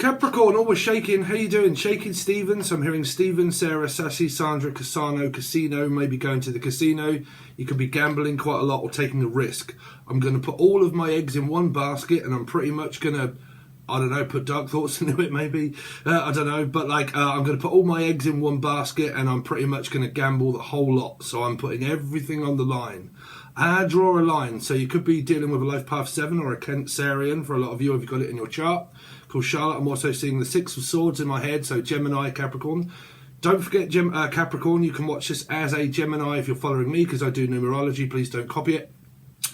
Capricorn, always shaking. How you doing? Shaking Stephen. So I'm hearing Stephen, Sarah, Sassy, Sandra, Casano, Casino, maybe going to the casino. You could be gambling quite a lot or taking a risk. I'm going to put all of my eggs in one basket and I'm pretty much going to, I don't know, put dark thoughts into it maybe. I don't know. But like I'm going to put all my eggs in one basket and I'm pretty much going to gamble the whole lot. So I'm putting everything on the line. Draw a line. So you could be dealing with a life path 7 or a Cancerian for a lot of you if you've got it in your chart. Called Charlotte. I'm also seeing the 6 of Swords in my head, so Gemini, Capricorn. Don't forget Capricorn, you can watch this as a Gemini if you're following me, because I do numerology. Please don't copy it.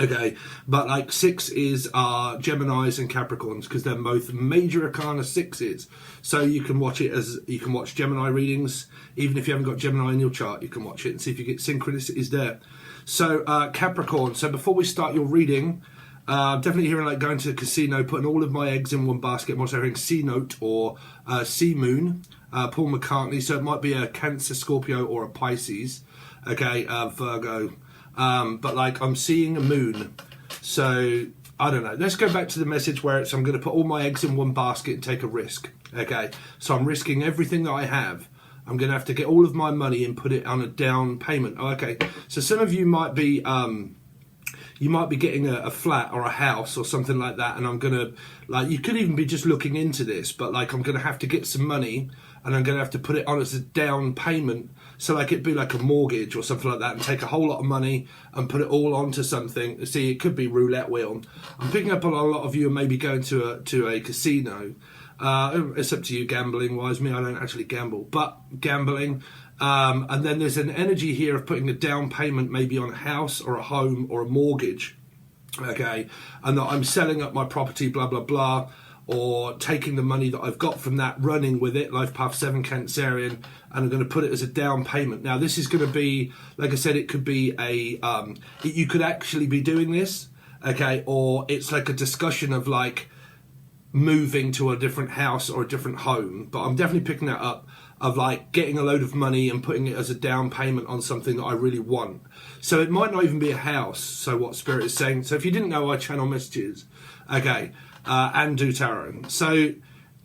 Okay, but like 6 is Geminis and Capricorns, because they're both major arcana 6s. So you can watch it as, you can watch Gemini readings, even if you haven't got Gemini in your chart, you can watch it and see if you get synchronicities there. So Capricorn, so before we start your reading, definitely hearing like going to the casino, putting all of my eggs in one basket. I'm also hearing C Note or C Moon, Paul McCartney. So it might be a Cancer, Scorpio, or a Pisces. Okay, Virgo. But like I'm seeing a moon. So I don't know. Let's go back to the message where it's I'm going to put all my eggs in one basket and take a risk. Okay, so I'm risking everything that I have. I'm going to have to get all of my money and put it on a down payment. Oh, okay, so some of you might be getting a flat or a house or something like that, and I'm gonna, like, you could even be just looking into this, but like I'm gonna have to get some money and I'm gonna have to put it on as a down payment, so like it'd be like a mortgage or something like that, and take a whole lot of money and put it all onto something. See, it could be roulette wheel. I'm picking up on a lot of you are maybe going to a casino. It's up to you gambling wise. Me, I don't actually gamble, but gambling. And then there's an energy here of putting a down payment maybe on a house or a home or a mortgage, okay, and that I'm selling up my property, blah blah blah, or taking the money that I've got from that, running with it, life path 7 Cancerian, and I'm going to put it as a down payment. Now this is going to be, like I said, it could be a you could actually be doing this, okay, or it's like a discussion of like moving to a different house or a different home, but I'm definitely picking that up, of like getting a load of money and putting it as a down payment on something that I really want. So it might not even be a house, so what Spirit is saying. So if you didn't know, I channel messages, okay, and do tarot. So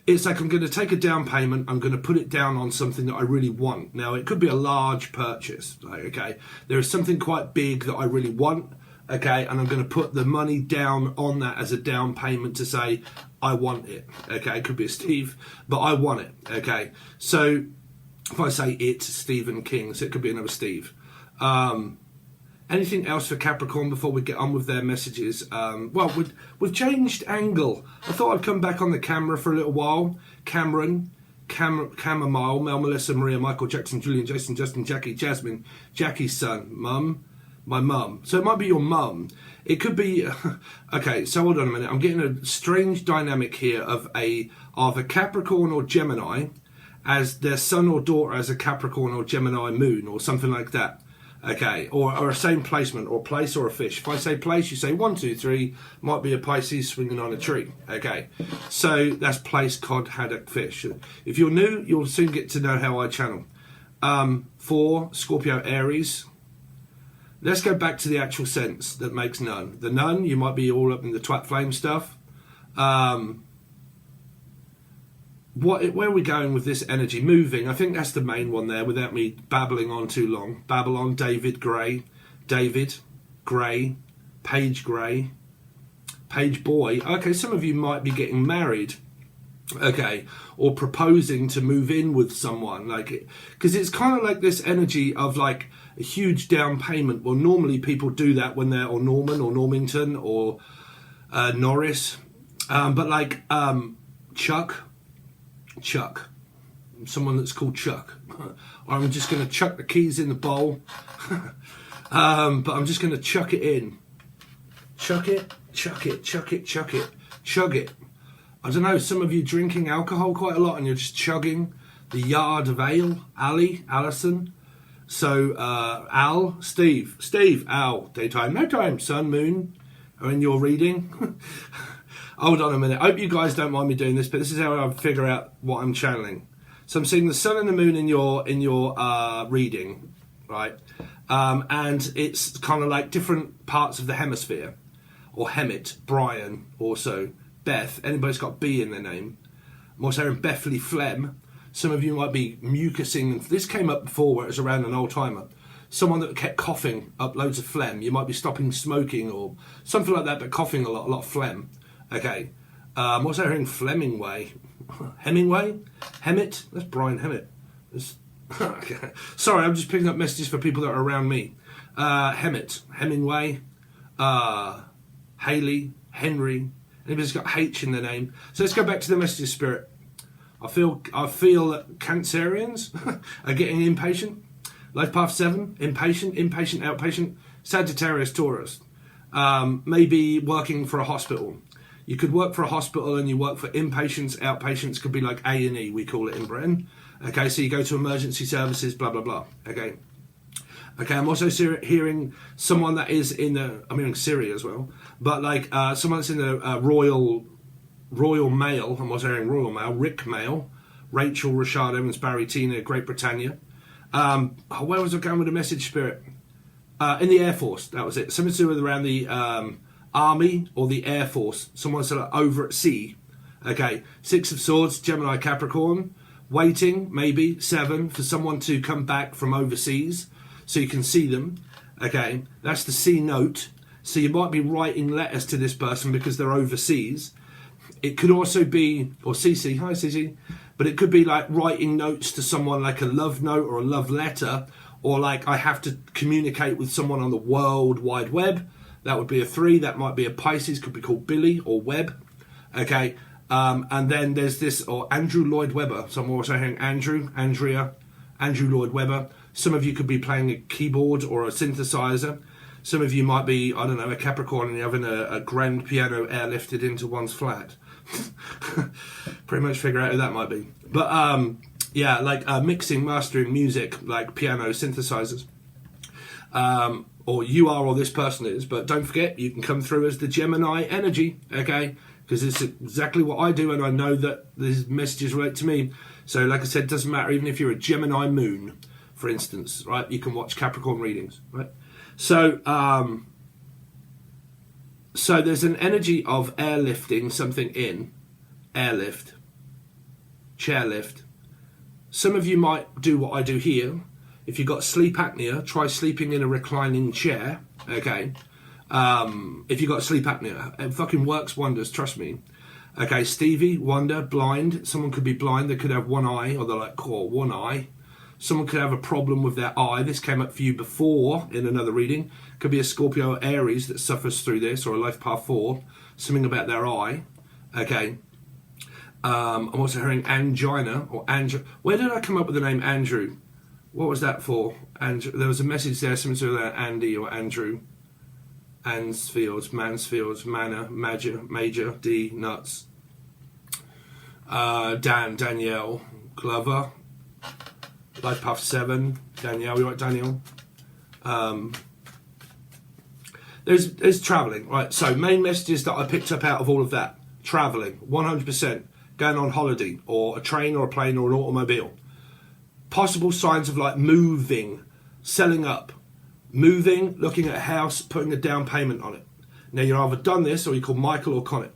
it's like I'm going to take a down payment, I'm going to put it down on something that I really want. Now it could be a large purchase, like, okay, there is something quite big that I really want, okay, and I'm going to put the money down on that as a down payment to say I want it. Okay, it could be a Steve, but I want it. Okay, so if I say it's Stephen King, so it could be another Steve. Anything else for Capricorn before we get on with their messages? Well, we've changed angle. I thought I'd come back on the camera for a little while. Cameron, Chamomile, Mel, Melissa, Maria, Michael, Jackson, Julian, Jason, Justin, Jackie, Jasmine, Jackie's son, Mum, my mum. So it might be your mum. It could be, okay, so hold on a minute. I'm getting a strange dynamic here of either Capricorn or Gemini as their son or daughter as a Capricorn or Gemini moon or something like that. Okay, or a same placement, or place or a fish. If I say place, you say 1, 2, 3, might be a Pisces swinging on a tree. Okay, so that's place, cod, haddock, fish. If you're new, you'll soon get to know how I channel. 4, Scorpio, Aries. Let's go back to the actual sense that makes none. The nun, you might be all up in the twat flame stuff. Where are we going with this energy? Moving, I think that's the main one there without me babbling on too long. Babylon, David Gray, Page Gray, Page Boy. Okay, some of you might be getting married. Okay, or proposing to move in with someone, like, because it's kind of like this energy of like a huge down payment. Well, normally people do that when they're, or Norman or Normington or Norris, but like Chuck, someone that's called Chuck. I'm just going to chuck the keys in the bowl, but I'm just going to chuck it in, chuck it, chug it. I don't know, some of you drinking alcohol quite a lot and you're just chugging the yard of ale. Alison. So, Al, Steve, Al, daytime, nighttime, sun, moon are in your reading. Hold on a minute. I hope you guys don't mind me doing this, but this is how I figure out what I'm channeling. So I'm seeing the sun and the moon in your reading, right? And it's kind of like different parts of the hemisphere, or Hemet, Brian also. Beth, anybody's got B in their name, I'm also hearing Bethany phlegm. Some of you might be mucusing. This came up before where it was around an old timer. Someone that kept coughing up loads of phlegm. You might be stopping smoking or something like that, but coughing a lot of phlegm. Okay. I'm also hearing Flemingway. Hemingway? Hemmett? That's Brian Hemmett. Okay. Sorry, I'm just picking up messages for people that are around me. Hemmett, Hemingway, Haley, Henry. Anybody's got H in their name. So let's go back to the messages, Spirit. I feel that Cancerians are getting impatient. Life Path 7, impatient, outpatient. Sagittarius, Taurus. Maybe working for a hospital. You could work for a hospital and you work for inpatients, outpatients. Could be like A&E, we call it in Britain. Okay, so you go to emergency services, blah, blah, blah. Okay. Okay, I'm also hearing someone that is in the, I'm hearing Syria as well, but like someone that's in the Royal Mail. I'm also hearing Royal Mail, Rick Mail, Rachel, Rashad Evans, Barry, Tina, Great Britannia. Where was I going with the message, Spirit? In the Air Force, that was it. Something to do with around the Army or the Air Force. Someone said over at sea. Okay, Six of Swords, Gemini, Capricorn. Waiting, maybe, 7, for someone to come back from overseas so you can see them. Okay, that's the C note. So you might be writing letters to this person because they're overseas. It could also be, or CC, hi CC, but it could be like writing notes to someone, like a love note or a love letter, or like I have to communicate with someone on the World Wide Web. That would be a 3. That might be a Pisces, could be called Billy or Webb. Okay. And then there's this, or Andrew Lloyd Webber. So I'm also hearing Andrew, Andrea, Andrew Lloyd Webber. Some of you could be playing a keyboard or a synthesizer. Some of you might be, I don't know, a Capricorn and you're having a grand piano airlifted into one's flat. Pretty much figure out who that might be. But yeah, like mixing, mastering music, like piano, synthesizers. Or you are, or this person is. But don't forget, you can come through as the Gemini energy, okay? Because it's exactly what I do, and I know that these messages relate to me. So, like I said, it doesn't matter, even if you're a Gemini moon, for instance, right? You can watch Capricorn readings, right? So, so there's an energy of airlifting something in, airlift, chairlift. Some of you might do what I do here. If you've got sleep apnea, try sleeping in a reclining chair, okay? If you've got sleep apnea, it fucking works wonders, trust me. Okay, Stevie, Wonder, blind. Someone could be blind, they could have one eye, or they're like, oh, one eye. Someone could have a problem with their eye. This came up for you before in another reading. Could be a Scorpio or Aries that suffers through this, or a Life Path 4, something about their eye. Okay. I'm also hearing angina, or Andrew. Where did I come up with the name Andrew? What was that for? Andrew. There was a message there, something to do with Andy or Andrew. Mansfield, Manor, Major, D, Nuts. Danielle, Glover. Life Path 7, Danielle, you right, Daniel? There's travelling, right? So main messages that I picked up out of all of that. Travelling, 100%. Going on holiday, or a train or a plane or an automobile. Possible signs of like moving, selling up. Moving, looking at a house, putting a down payment on it. Now, you've either done this, or you call Michael or Connett.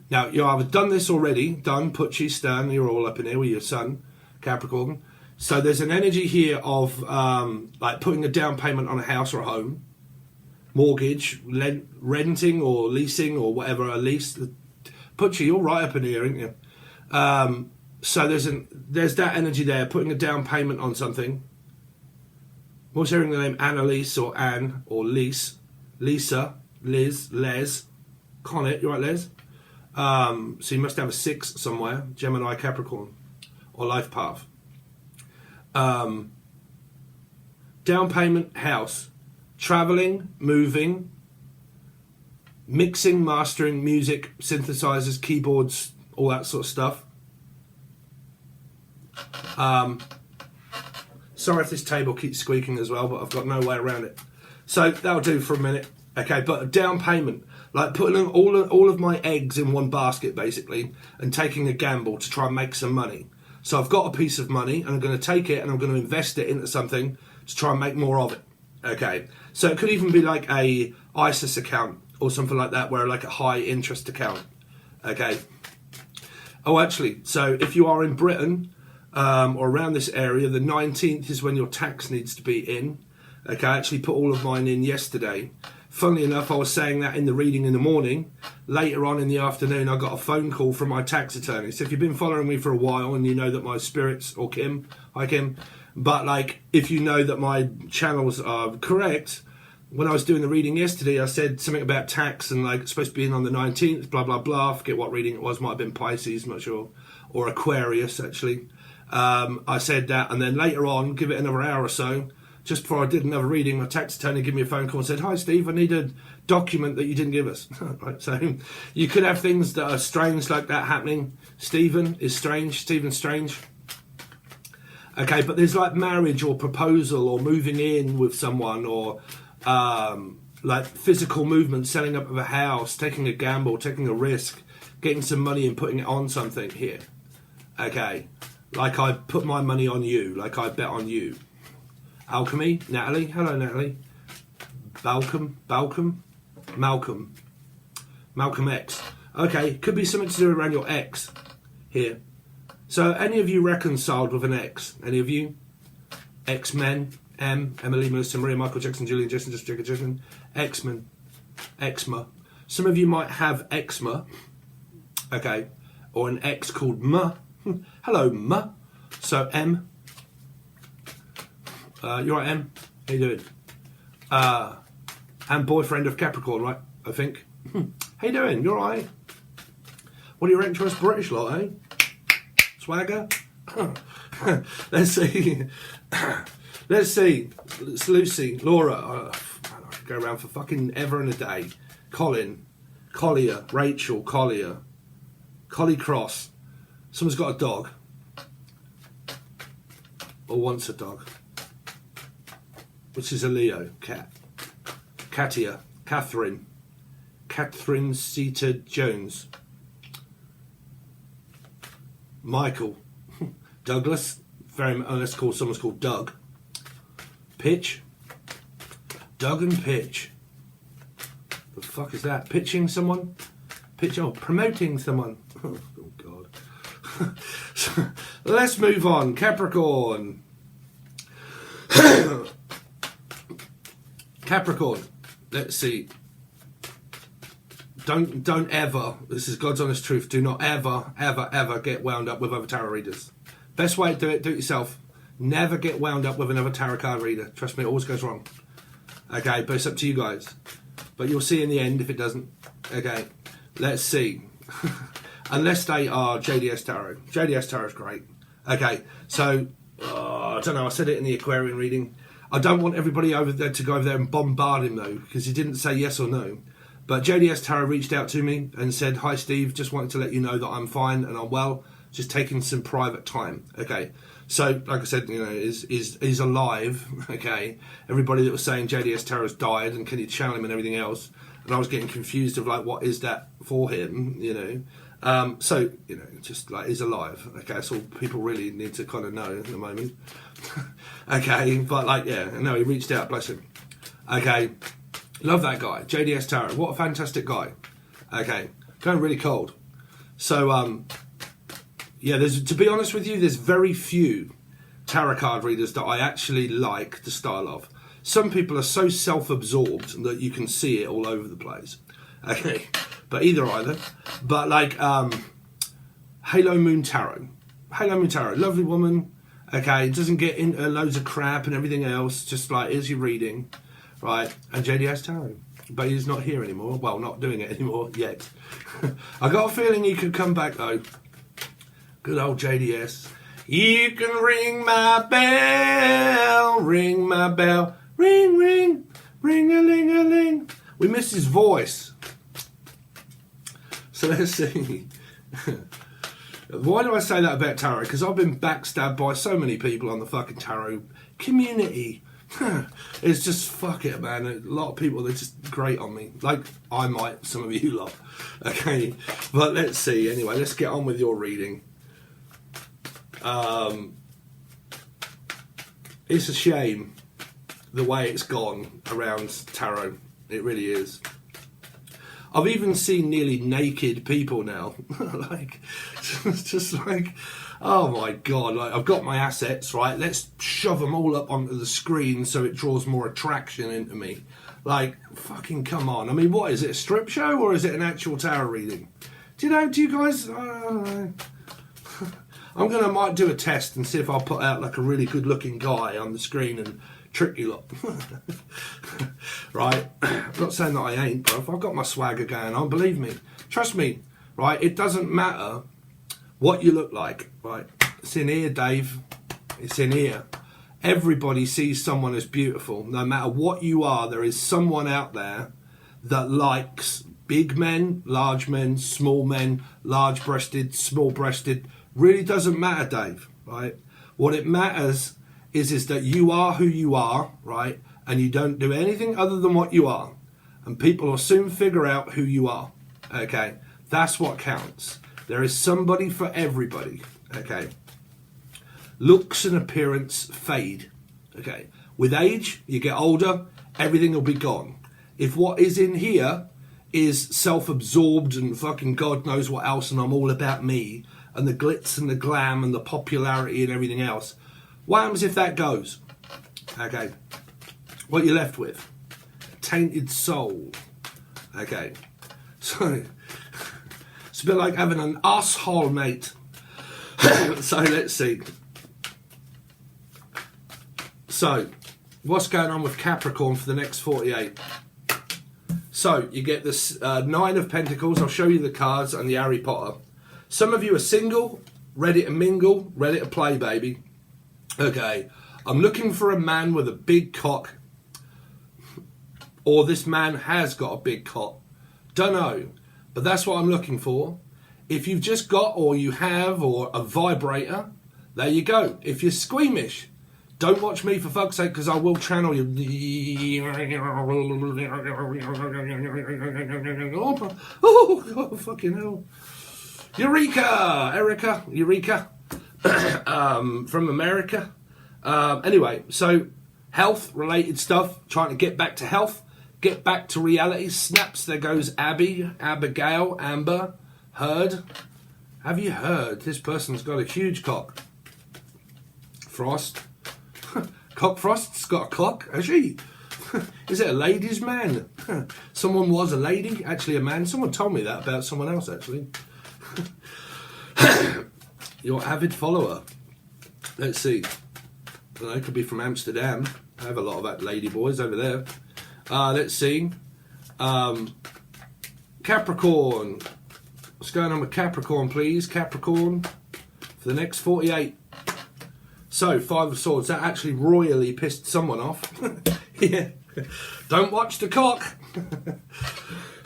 Now, you've either done this already, done, Putchie, Stern, you're all up in here with your son, Capricorn. So there's an energy here of like putting a down payment on a house or a home, mortgage, renting or leasing or whatever, a lease. Putchie, you're right up in here, aren't you? So there's that energy there, putting a down payment on something. I'm also hearing the name Annalise or Anne or Lise, Lisa, Liz, Les, Connett, you right, Les? So you must have a 6 somewhere, Gemini, Capricorn, or Life Path. Down payment, house. Travelling, moving, mixing, mastering, music, synthesizers, keyboards, all that sort of stuff. Sorry if this table keeps squeaking as well, but I've got no way around it. So that'll do for a minute. Okay, but a down payment, like putting all of my eggs in one basket, basically, and taking a gamble to try and make some money. So I've got a piece of money, and I'm going to take it, and I'm going to invest it into something to try and make more of it. Okay, so it could even be like a ISIS account or something like that, where like a high interest account. Okay. Oh, actually, so if you are in Britain or around this area, the 19th is when your tax needs to be in. Okay, I actually put all of mine in yesterday. Funnily enough, I was saying that in the reading in the morning. Later on in the afternoon, I got a phone call from my tax attorney. So if you've been following me for a while and you know that my spirits, or Kim, hi Kim, but like if you know that my channels are correct, when I was doing the reading yesterday, I said something about tax and like it's supposed to be in on the 19th, blah, blah, blah. I forget what reading it was. Might have been Pisces, I'm not sure. Or Aquarius, actually. I said that. And then later on, give it another hour or so, just before I did another reading, my tax attorney gave me a phone call and said, "Hi, Steve, I need a document that you didn't give us." Right, so you could have things that are strange like that happening. Stephen is strange. Stephen's strange. Okay, but there's like marriage or proposal or moving in with someone or like physical movement, selling up of a house, taking a gamble, taking a risk, getting some money and putting it on something here. Okay, like I put my money on you, like I bet on you. Alchemy, Natalie. Hello, Natalie. Malcolm X. Okay, could be something to do around your ex here. So, any of you reconciled with an ex? Any of you? X-Men, Emily, Melissa, Maria, Michael Jackson, Julian, Jason, Jacob, Jason, X-Men, eczema. Some of you might have eczema, okay, or an ex called Ma. Hello, Ma. So, M. You right, M? How you doing? And boyfriend of Capricorn, right? I think. How you doing? You alright? What do you reckon to us British lot, eh? Swagger? Let's see. Let's see. It's Lucy, Laura. I could go around for fucking ever and a day. Colin, Collier, Rachel, Collier, Collie Cross. Someone's got a dog. Or wants a dog. Which is a Leo, cat. Katia, Catherine Zeta-Jones. Michael, Douglas, let's call someone's called Doug. Pitch, Doug and Pitch. The fuck is that? Pitching someone? Promoting someone. Oh God. So, let's move on. Capricorn. Capricorn, let's see. Don't ever, this is God's honest truth, do not ever get wound up with other tarot readers. Best way to do it yourself. Never get wound up with another tarot card reader. Trust me, it always goes wrong. Okay, but it's up to you guys. But you'll see in the end if it doesn't. Okay, let's see. Unless they are JDS Tarot. JDS Tarot is great. Okay, so, I don't know, I said it in the Aquarian reading. I don't want everybody over there to go over there and bombard him though, because he didn't say yes or no. But JDS Tarot reached out to me and said, "Hi Steve, just wanted to let you know that I'm fine and I'm well, just taking some private time." Okay, so like I said, you know, is alive. Okay, everybody that was saying JDS Tarot's died and can you channel him and everything else, and I was getting confused of like, what is that for him, you know? So, you know, just like he's alive. Okay, that's all people really need to kind of know at the moment. Okay, but like, yeah, no, he reached out, bless him. Okay, love that guy, JDS Tarot. What a fantastic guy. Okay, going really cold. So, yeah, to be honest with you, there's very few tarot card readers that I actually like the style of. Some people are so self-absorbed that you can see it all over the place. Okay, but either. But like Halo Moon Tarot. Halo Moon Tarot, lovely woman. Okay, doesn't get into loads of crap and everything else. Just like, here's your reading, right? And JDS Tarot. But he's not here anymore. Well, not doing it anymore yet. I got a feeling he could come back though. Good old JDS. You can ring my bell, ring my bell, ring, ring, ring-a-ling-a-ling. We miss his voice. So let's see. Why do I say that about tarot? Because I've been backstabbed by so many people on the fucking tarot community. It's just, fuck it, man. A lot of people, they're just great on me. Like, I might, some of you lot. Okay, but let's see. Anyway, let's get on with your reading. It's a shame the way it's gone around tarot. It really is. I've even seen nearly naked people now. Like, It's just like, oh my God, like I've got my assets, right? Let's shove them all up onto the screen so it draws more attraction into me. Like, fucking come on. I mean, what is it, a strip show or is it an actual tarot reading? Do you guys, I don't know. Might do a test and see if I'll put out like a really good looking guy on the screen and trick you lot. Right? I'm not saying that I ain't, bro. I've got my swagger going on, believe me. Trust me, right? It doesn't matter what you look like, right? It's in here, Dave. It's in here. Everybody sees someone as beautiful. No matter what you are, there is someone out there that likes big men, large men, small men, large-breasted, small-breasted. Really doesn't matter, Dave, right? What it matters is that you are who you are, right? And you don't do anything other than what you are. And people will soon figure out who you are, okay? That's what counts. There is somebody for everybody, okay? Looks and appearance fade, okay? With age, you get older, everything will be gone. If what is in here is self-absorbed and fucking God knows what else and I'm all about me and the glitz and the glam and the popularity and everything else, what happens if that goes? Okay. What you're left with? A tainted soul. Okay. So, it's a bit like having an asshole, mate. So, let's see. So, what's going on with Capricorn for the next 48? So, you get this Nine of Pentacles. I'll show you the cards and the Harry Potter. Some of you are single, ready to mingle, ready to play, baby. Okay, I'm looking for a man with a big cock. Or this man has got a big cock. Don't know, but that's what I'm looking for. If you've just got or you have or a vibrator, there you go. If you're squeamish, don't watch me for fuck's sake because I will channel you. Oh, fucking hell. Eureka. From America. Anyway, so health related stuff, trying to get back to health, get back to reality. Snaps, there goes Abby, Abigail, Amber, heard. Have you heard this person's got a huge cock? Frost. Cock Frost's got a cock, has she? Is it a ladies' man? Someone was a lady, actually a man. Someone told me that about someone else, actually. Your avid follower. Let's see. I don't know, it could be from Amsterdam. I have a lot of that lady boys over there. Let's see. Capricorn. What's going on with Capricorn, please? Capricorn for the next 48. So, Five of Swords. That actually royally pissed someone off. Yeah. Don't watch the cock.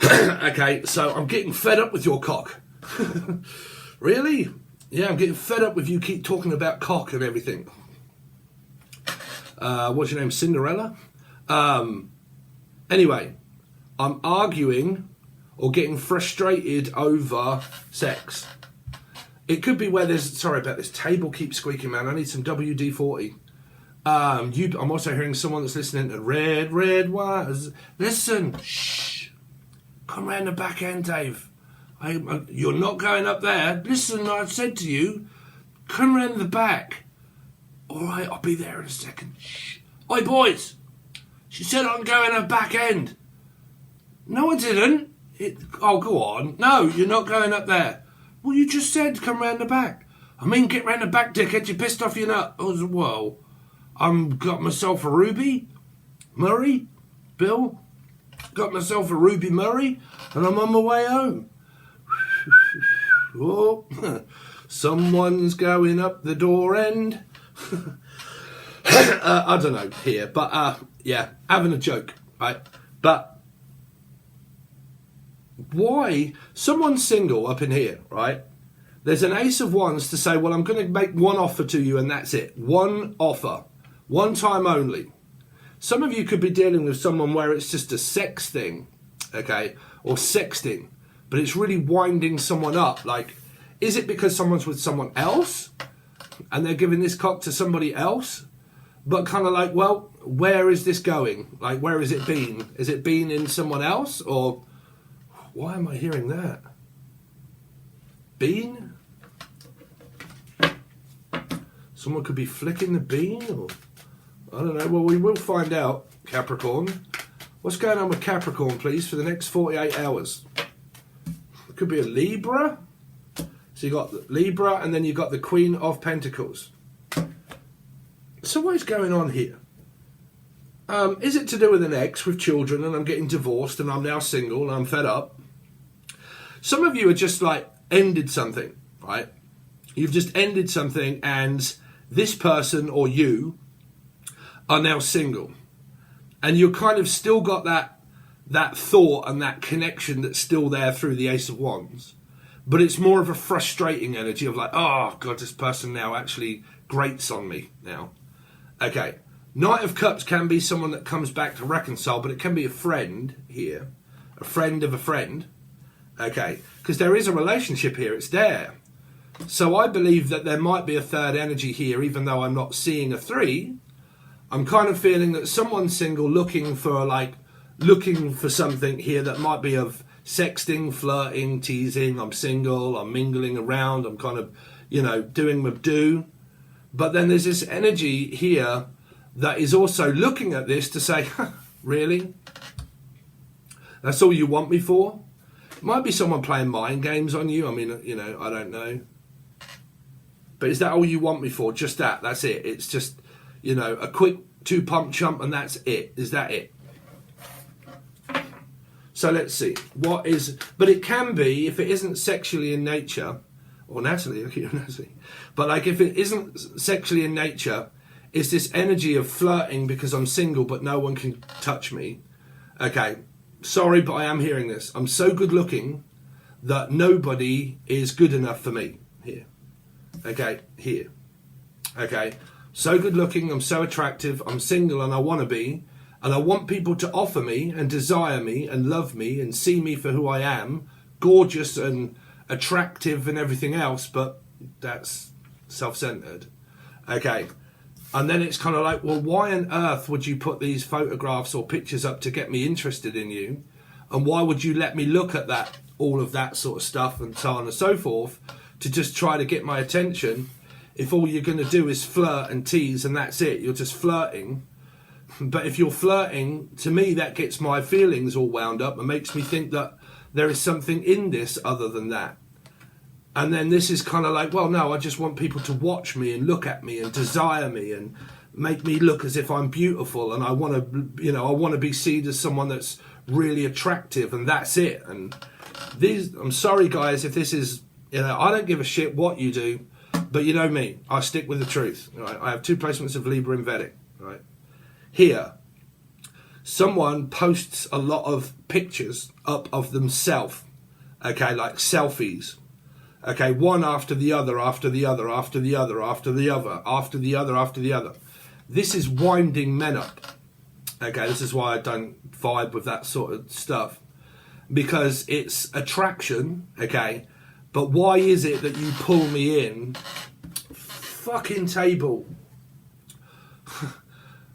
Okay, so I'm getting fed up with your cock. Really? Yeah, I'm getting fed up with you keep talking about cock and everything. What's your name? Cinderella? Anyway, I'm arguing or getting frustrated over sex. It could be where there's... Sorry about this. Table keeps squeaking, man. I need some WD-40. I'm also hearing someone that's listening to Red Wires. Listen. Shh. Come round the back end, Dave. You're not going up there. Listen, I said to you, come round the back. All right, I'll be there in a second. Shh. Oi, boys. She said I'm going her back end. No, I didn't. Oh, go on. No, you're not going up there. Well, you just said come round the back. I mean, get round the back, dickhead. You pissed off your nut. Oh, well, got myself a Ruby Murray, Bill. Got myself a Ruby Murray, and I'm on my way home. Oh, someone's going up the door end. I don't know here, but yeah, having a joke, right? But why someone's single up in here, right? There's an ace of wands to say, well, I'm going to make one offer to you and that's it. One offer, one time only. Some of you could be dealing with someone where it's just a sex thing, okay, or sexting, but it's really winding someone up. Like, is it because someone's with someone else and they're giving this cock to somebody else? But kind of like, well, where is this going? Like, where has it been? Is it been in someone else? Or why am I hearing that? Been? Someone could be flicking the bean, or I don't know. Well, we will find out, Capricorn. What's going on with Capricorn, please, for the next 48 hours? It could be a Libra. So you got Libra, and then you got the Queen of Pentacles. So what is going on here? Is it to do with an ex with children, and I'm getting divorced, and I'm now single, and I'm fed up? Some of you are just like ended something, right? You've just ended something, and this person or you are now single, and you've kind of still got that thought and that connection that's still there through the Ace of Wands. But it's more of a frustrating energy of like, oh, God, this person now actually grates on me now. Okay. Knight of Cups can be someone that comes back to reconcile, but it can be a friend here. A friend of a friend. Okay. Because there is a relationship here. It's there. So I believe that there might be a third energy here, even though I'm not seeing a 3. I'm kind of feeling that someone's single looking for something here that might be of sexting, flirting, teasing. I'm single, I'm mingling around, I'm kind of, doing my do. But then there's this energy here that is also looking at this to say, really? That's all you want me for? It might be someone playing mind games on you. I mean, I don't know. But is that all you want me for? Just that? That's it? It's just, a quick 2-pump chump and that's it? Is that it? So let's see. But it can be, if it isn't sexually in nature, or Natalie, look at you, Natalie. But like if it isn't sexually in nature, it's this energy of flirting because I'm single but no one can touch me. Okay, sorry, but I am hearing this. I'm so good looking that nobody is good enough for me here. Okay, here. Okay, so good looking, I'm so attractive, I'm single and I want to be. And I want people to offer me and desire me and love me and see me for who I am, gorgeous and attractive and everything else, but that's self-centered. Okay. And then it's kind of like, well, why on earth would you put these photographs or pictures up to get me interested in you? And why would you let me look at that, all of that sort of stuff and so on and so forth, to just try to get my attention, if all you're going to do is flirt and tease and that's it? You're just flirting. But if you're flirting, to me, that gets my feelings all wound up and makes me think that there is something in this other than that. And then this is kind of like, well, no, I just want people to watch me and look at me and desire me and make me look as if I'm beautiful. And I want to, I want to be seen as someone that's really attractive, and that's it. And I'm sorry, guys, if this is, I don't give a shit what you do, but you know me, I stick with the truth. Right? I have 2 placements of Libra in Vedic, right? Here, someone posts a lot of pictures up of themselves, okay, like selfies, okay, one after the other, after the other, after the other, after the other, after the other, after the other. This is winding men up, okay, this is why I don't vibe with that sort of stuff, because it's attraction, okay, but why is it that you pull me in? Fucking table.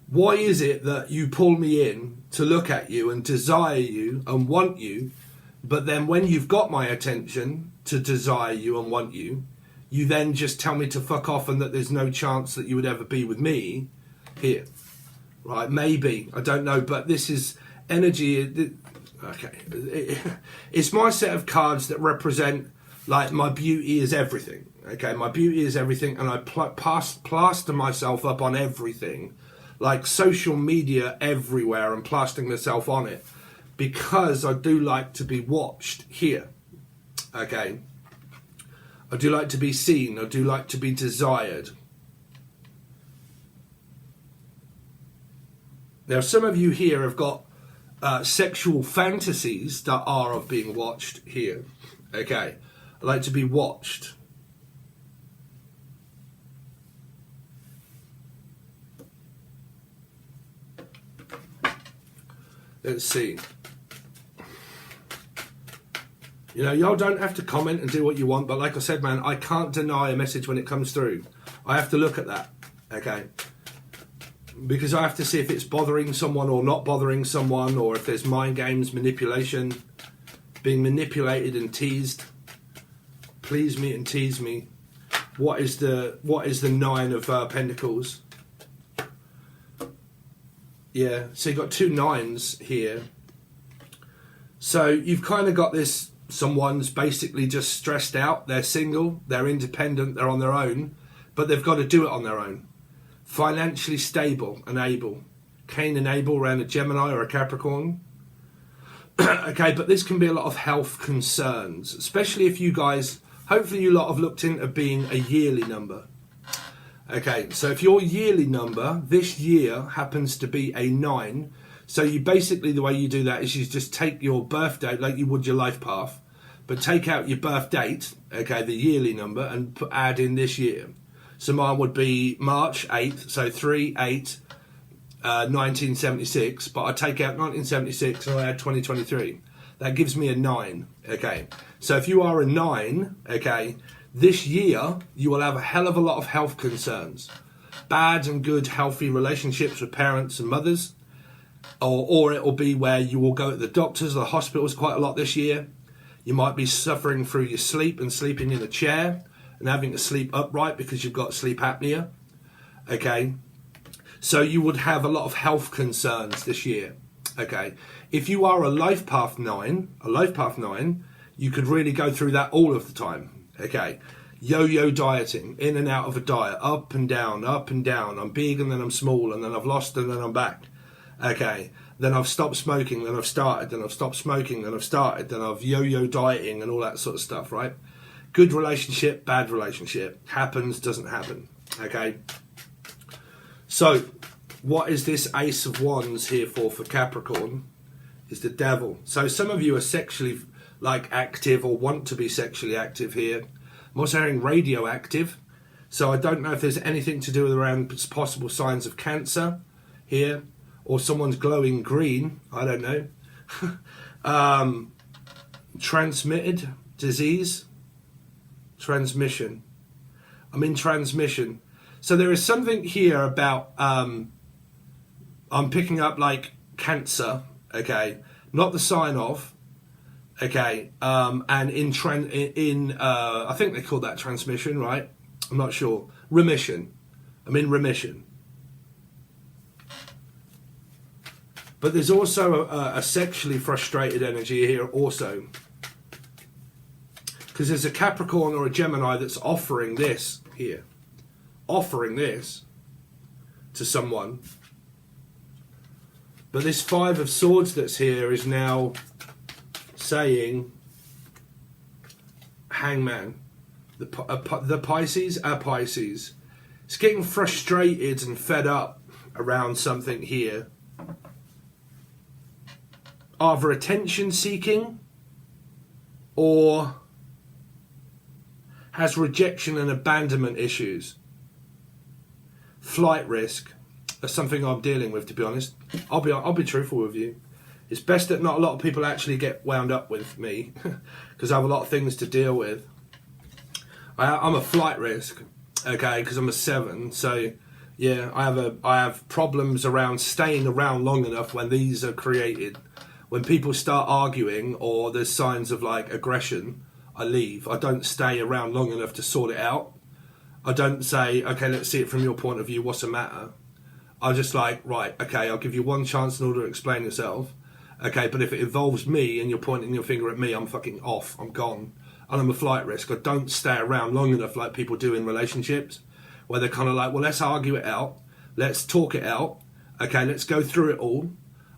Why is it that you pull me in to look at you and desire you and want you, but then when you've got my attention to desire you and want you, you then just tell me to fuck off and that there's no chance that you would ever be with me here? Right, maybe, I don't know, but this is energy. Okay, it's my set of cards that represent, like, my beauty is everything. Okay, my beauty is everything, and I plaster myself up on everything, like social media everywhere, and plastering myself on it, because I do like to be watched here. Okay, I do like to be seen, I do like to be desired. Now, some of you here have got sexual fantasies that are of being watched here. Okay, I like to be watched. Let's see. Y'all don't have to comment and do what you want, but like I said, man, I can't deny a message when it comes through. I have to look at that, okay? Because I have to see if it's bothering someone or not bothering someone, or if there's mind games, manipulation, being manipulated and teased. Please me and tease me. What is the Nine of Pentacles? Yeah, so you've got two nines here. So you've kind of got this, someone's basically just stressed out, they're single, they're independent, they're on their own, but they've got to do it on their own. Financially stable and able. Cain and Abel around a Gemini or a Capricorn. Okay, but this can be a lot of health concerns, especially if you guys, hopefully you lot have looked into being a yearly number. Okay, so if your yearly number this year happens to be a 9, so you basically, the way you do that is you just take your birth date like you would your life path, but take out your birth date, okay, the yearly number, and add in this year. So mine would be March 8th, so 3/8, 1976, but I take out 1976 and I add 2023. That gives me a 9, okay. So if you are a 9, okay, this year, you will have a hell of a lot of health concerns. Bad and good, healthy relationships with parents and mothers. Or it will be where you will go to the doctors or the hospitals quite a lot this year. You might be suffering through your sleep and sleeping in a chair and having to sleep upright because you've got sleep apnea. Okay. So you would have a lot of health concerns this year. Okay. If you are a life path 9, you could really go through that all of the time. Okay, yo-yo dieting, in and out of a diet, up and down, up and down. I'm big and then I'm small and then I've lost and then I'm back. Okay, then I've stopped smoking, then I've started, then I've stopped smoking, then I've started, then I've yo-yo dieting and all that sort of stuff, right? Good relationship, bad relationship, happens, doesn't happen. Okay, so what is this Ace of Wands here for Capricorn? Is the Devil. So some of you are sexually active or want to be sexually active here. I'm also hearing radioactive, so I don't know if there's anything to do with around possible signs of cancer here, or someone's glowing green, I don't know. Transmitted disease, transmission. I'm in transmission. So there is something here about, I'm picking up like cancer, okay, not the sign of, okay, and I think they call that transmission, right? I'm not sure. Remission. I'm in remission. But there's also a sexually frustrated energy here also. Because there's a Capricorn or a Gemini that's offering this here. Offering this to someone. But this Five of Swords that's here is now saying Hangman. The Pisces are Pisces. It's getting frustrated and fed up around something here. Either attention seeking or has rejection and abandonment issues. Flight risk. That's something I'm dealing with, to be honest. I'll be truthful with you. It's best that not a lot of people actually get wound up with me because I have a lot of things to deal with. I'm a flight risk, okay, because I'm a 7. So yeah, I have problems around staying around long enough when these are created. When people start arguing or there's signs of like aggression, I leave. I don't stay around long enough to sort it out. I don't say, okay, let's see it from your point of view. What's the matter? I'm just like, right, okay, I'll give you one chance in order to explain yourself. Okay, but if it involves me and you're pointing your finger at me, I'm fucking off. I'm gone. And I'm a flight risk. I don't stay around long enough like people do in relationships where they're kind of like, well, let's argue it out. Let's talk it out. Okay, let's go through it all.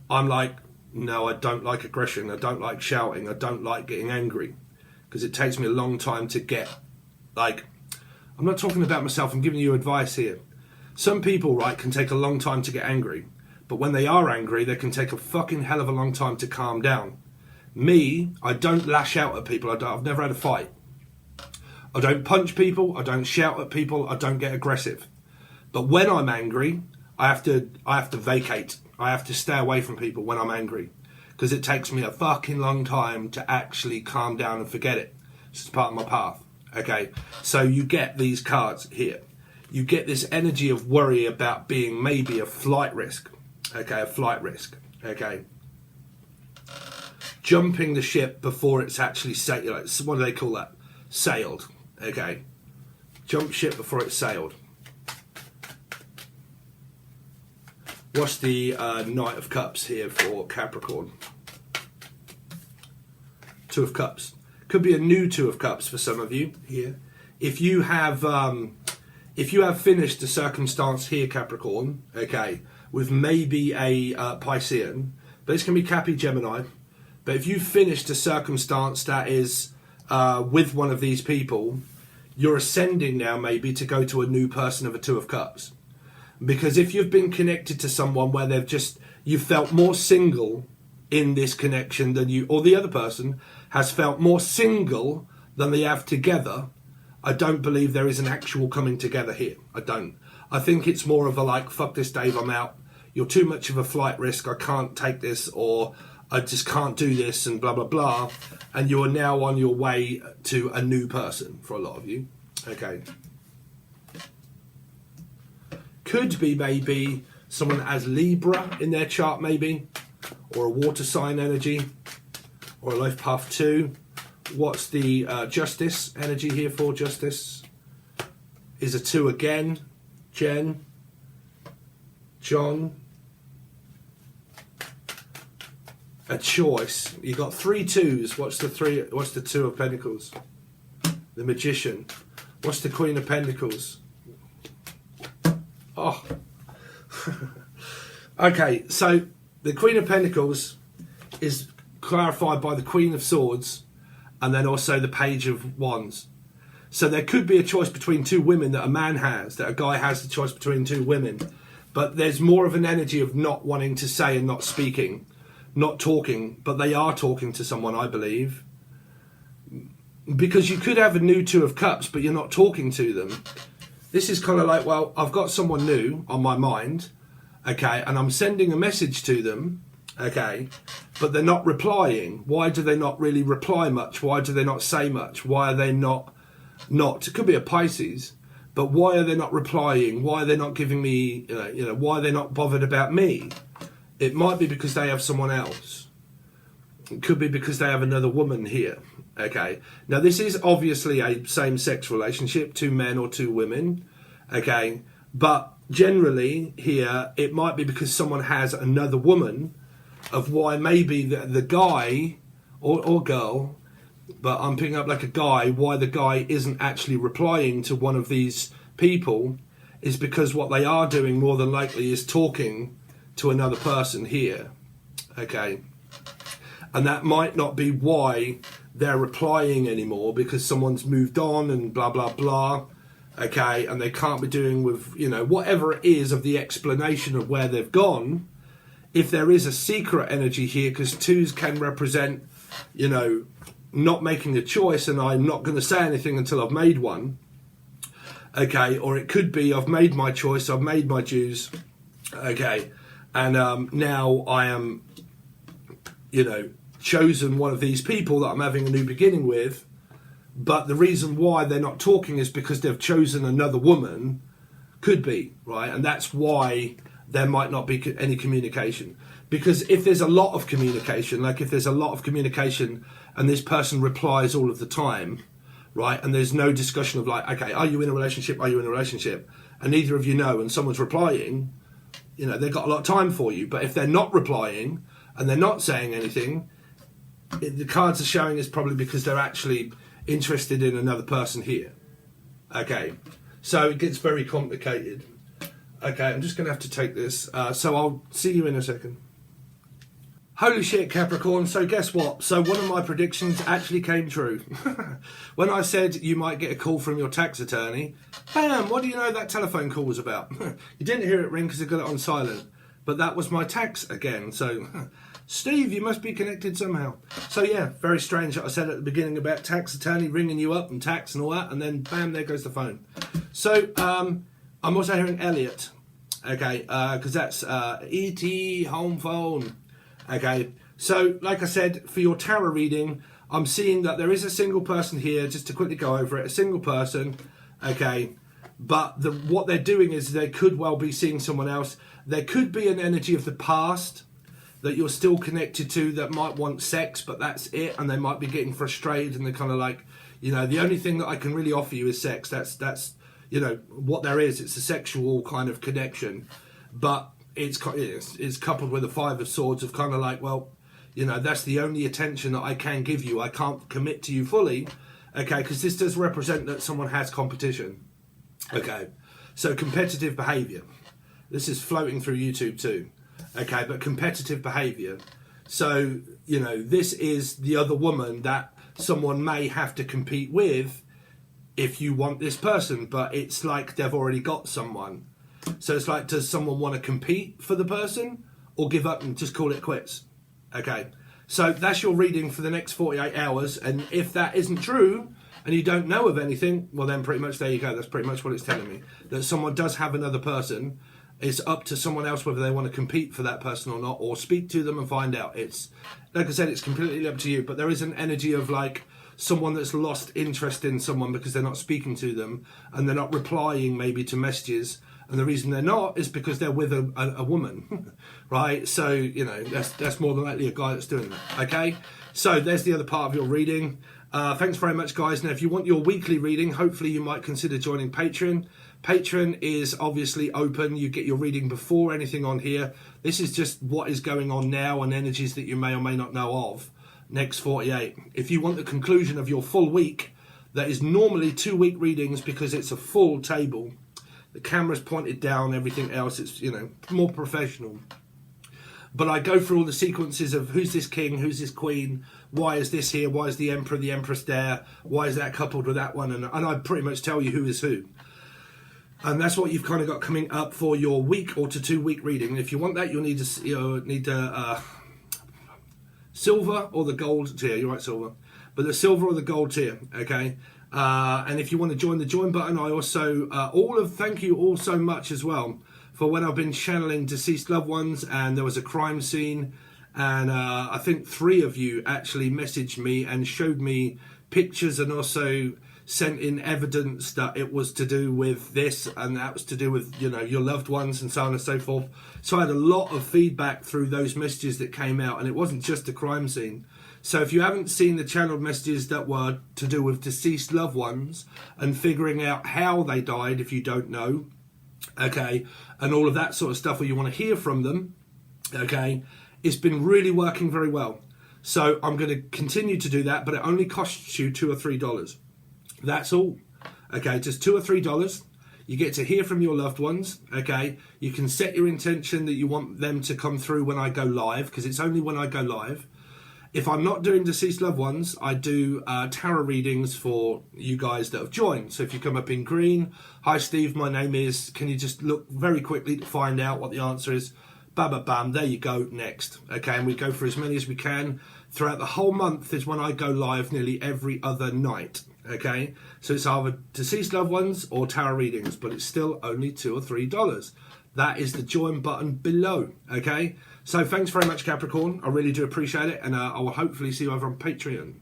I'm like, no, I don't like aggression. I don't like shouting. I don't like getting angry because it takes me a long time to get, like, I'm not talking about myself. I'm giving you advice here. Some people, right, can take a long time to get angry. But when they are angry, they can take a fucking hell of a long time to calm down. Me, I don't lash out at people. I've never had a fight. I don't punch people. I don't shout at people. I don't get aggressive. But when I'm angry, I have to vacate. I have to stay away from people when I'm angry. Because it takes me a fucking long time to actually calm down and forget it. It's just part of my path. Okay? So you get these cards here. You get this energy of worry about being maybe a flight risk. Okay, a flight risk. Okay. Jumping the ship before it's actually sailed. What do they call that? Sailed. Okay. Jump ship before it sailed. What's the Knight of Cups here for Capricorn? Two of Cups. Could be a new Two of Cups for some of you here. If you have finished the circumstance here, Capricorn, okay, with maybe a Piscean, but it's going to be Cappy Gemini. But if you finished a circumstance that is with one of these people, you're ascending now maybe to go to a new person of a Two of Cups. Because if you've been connected to someone where you felt more single in this connection than you, or the other person has felt more single than they have together, I don't believe there is an actual coming together here. I don't. I think it's more of a like, fuck this, Dave, I'm out. You're too much of a flight risk. I can't take this, or I just can't do this, and blah, blah, blah. And you are now on your way to a new person for a lot of you. Okay. Could be maybe someone that has Libra in their chart maybe, or a water sign energy, or a life path 2. What's the Justice energy here for? Justice is a 2 again. Jen, John, a choice. You got 3 2s. What's the 3? What's the 2 of Pentacles? The Magician. What's the Queen of Pentacles? Oh. Okay, so the Queen of Pentacles is clarified by the Queen of Swords, and then also the Page of Wands. So there could be a choice between 2 women that a man has, that a guy has the choice between 2 women. But there's more of an energy of not wanting to say and not speaking, not talking, but they are talking to someone, I believe. Because you could have a new Two of Cups, but you're not talking to them. This is kind of like, well, I've got someone new on my mind, okay, and I'm sending a message to them, okay, but they're not replying. Why do they not really reply much? Why do they not say much? Why are they not, it could be a Pisces, but why are they not replying? Why are they not giving me, why are they not bothered about me? It might be because they have someone else. It could be because they have another woman here. Okay. Now, this is obviously a same-sex relationship, 2 men or 2 women. Okay. But generally here, it might be because someone has another woman, of why maybe the guy or girl, but I'm picking up like a guy, why the guy isn't actually replying to one of these people is because what they are doing more than likely is talking to another person here. Okay. And that might not be why they're replying anymore, because someone's moved on and blah, blah, blah. Okay, and they can't be doing with, whatever it is of the explanation of where they've gone. If there is a secret energy here, because 2s can represent, not making a choice and I'm not going to say anything until I've made one. Okay, or it could be I've made my choice, I've made my dues. Okay, and now I am, chosen one of these people that I'm having a new beginning with, but the reason why they're not talking is because they've chosen another woman, could be, right? And that's why there might not be any communication. Because if there's a lot of communication, like if there's a lot of communication and this person replies all of the time, right, and there's no discussion of like, okay, are you in a relationship, are you in a relationship, and neither of you know, and someone's replying, they've got a lot of time for you. But if they're not replying and they're not saying anything, the cards are showing is probably because they're actually interested in another person here. Okay, so it gets very complicated. Okay, I'm just going to have to take this. So I'll see you in a second. Holy shit, Capricorn. So guess what? So one of my predictions actually came true. When I said you might get a call from your tax attorney, bam, what do you know that telephone call was about? You didn't hear it ring because I got it on silent. But that was my tax again. So, Steve, you must be connected somehow. So yeah, very strange that I said at the beginning about tax attorney ringing you up and tax and all that. And then bam, there goes the phone. So I'm also hearing Elliot. Okay, because that's E.T. home phone. Okay, so like I said, for your tarot reading, I'm seeing that there is a single person here, just to quickly go over it, a single person, okay, but what they're doing is they could well be seeing someone else. There could be an energy of the past that you're still connected to that might want sex, but that's it, and they might be getting frustrated, and they're kind of like, the only thing that I can really offer you is sex. That's you know, what there is. It's a sexual kind of connection, but it's coupled with the Five of Swords of kind of like, well, you know, that's the only attention that I can give you. I can't commit to you fully, okay, because this does represent that someone has competition, okay. So competitive behaviour. This is floating through YouTube too, okay, but competitive behaviour. So, you know, this is the other woman that someone may have to compete with if you want this person, but it's like they've already got someone. So it's like, does someone want to compete for the person or give up and just call it quits? Okay, so that's your reading for the next 48 hours. And if that isn't true and you don't know of anything, well then pretty much there you go. That's pretty much what it's telling me. That someone does have another person. It's up to someone else whether they want to compete for that person or not, or speak to them and find out. It's, like I said, it's completely up to you. But there is an energy of like someone that's lost interest in someone because they're not speaking to them and they're not replying maybe to messages. And the reason they're not is because they're with a woman, right? So, you know, that's more than likely a guy that's doing that, okay? So there's the other part of your reading. Thanks very much, guys. Now, if you want your weekly reading, hopefully you might consider joining Patreon. Patreon is obviously open. You get your reading before anything on here. This is just what is going on now and energies that you may or may not know of. Next 48. If you want the conclusion of your full week, that is normally 2-week readings because it's a full table. The camera's pointed down, everything else, it's, you know, more professional. But I go through all the sequences of who's this king, who's this queen, why is this here, why is the emperor, the empress there, why is that coupled with that one, and I pretty much tell you who is who. And that's what you've kind of got coming up for your week or to 2-week reading. And if you want that, you'll need a silver or the gold tier. You're right, silver. But the silver or the gold tier, okay? And if you want to join the join button, I also thank you all so much as well for when I've been channeling deceased loved ones and there was a crime scene, and I think 3 of you actually messaged me and showed me pictures and also sent in evidence that it was to do with this and that was to do with, you know, your loved ones and so on and so forth. So I had a lot of feedback through those messages that came out, and it wasn't just a crime scene. So if you haven't seen the channeled messages that were to do with deceased loved ones and figuring out how they died, if you don't know, okay, and all of that sort of stuff, or you want to hear from them, okay, it's been really working very well. So I'm going to continue to do that, but it only costs you $2 or $3. That's all. Okay, just $2 or $3. You get to hear from your loved ones, okay? You can set your intention that you want them to come through when I go live, because it's only when I go live. If I'm not doing deceased loved ones, I do tarot readings for you guys that have joined. So if you come up in green, hi Steve, my name is, can you just look very quickly to find out what the answer is? Bam, bam, there you go, next. Okay, and we go for as many as we can. Throughout the whole month is when I go live nearly every other night. Okay, so it's either deceased loved ones or tarot readings, but it's still only $2 or $3. That is the join button below. Okay, so thanks very much, Capricorn. I really do appreciate it, and I will hopefully see you over on Patreon.